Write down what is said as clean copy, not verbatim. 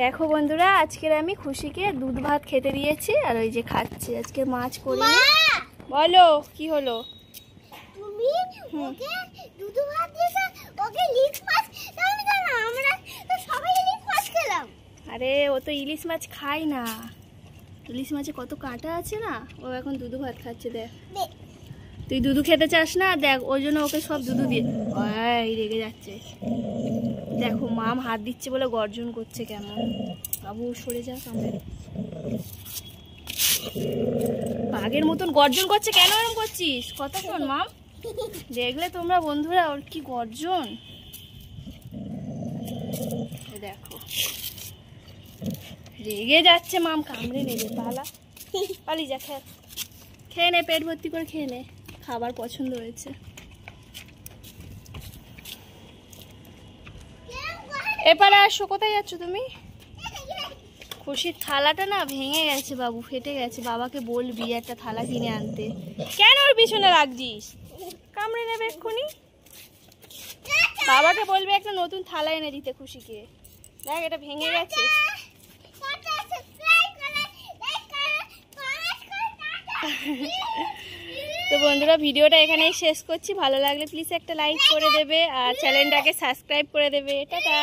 দেখো বন্ধুরা, আজকের আমি খুশিকে দুধ ভাত খেতে দিয়েছি আর ওই যে খাচ্ছে। আজকে মাছ করি। বলো কি হলো? তুমি ওকে দুধ ভাত দিয়েছো, ওকে ইলিশ মাছ দাওনি কেন? আমরা তো সবাই ইলিশ মাছ খেলাম। আরে ও তো ইলিশ মাছ খায় না, ইলিশ মাছে কত কাঁটা আছে না। ও এখন দুধ ভাত খাচ্ছে। দেখ, তুই দুধু খেতে চাস না, দেখ ওই জন্য ওকে সব দুধু দিয়ে। রেগে যাচ্ছে। দেখো মাম হাত দিচ্ছে বলে গর্জন করছে কেমন। বাবু সরে যা, সামনে বাঘের মতন গর্জন করছে কেন? এরকম করছিস কতক্ষণ মাম? দেখলে তোমরা বন্ধুরা ওর কি গর্জন। দেখো রেগে যাচ্ছে মাম, কামড়ে নেবে। পালি যা, খেয়ে নে, পেট ভর্তি করে খেয়ে নে। খাবার পছন্দ হয়েছে। এবারে আসো। কোথায় যাচ্ছ তুমি? খুশির থালাটা না ভেঙে গেছে বাবু, ফেটে গেছে। বাবাকে বলবি একটা থালা কিনে আনতে। কেন ওর পিছনে লাগছিস? কামড়ে নেবে এক্ষুনি। বাবাকে বলবি একটা নতুন থালা এনে দিতে খুশিকে। দেখ এটা ভেঙে গেছে। তো বন্ধুরা, ভিডিওটা এখানেই শেষ করছি। ভালো লাগলে প্লিজ একটা লাইক করে দেবে আর চ্যানেলটাকে সাবস্ক্রাইব করে দেবে। টাটা।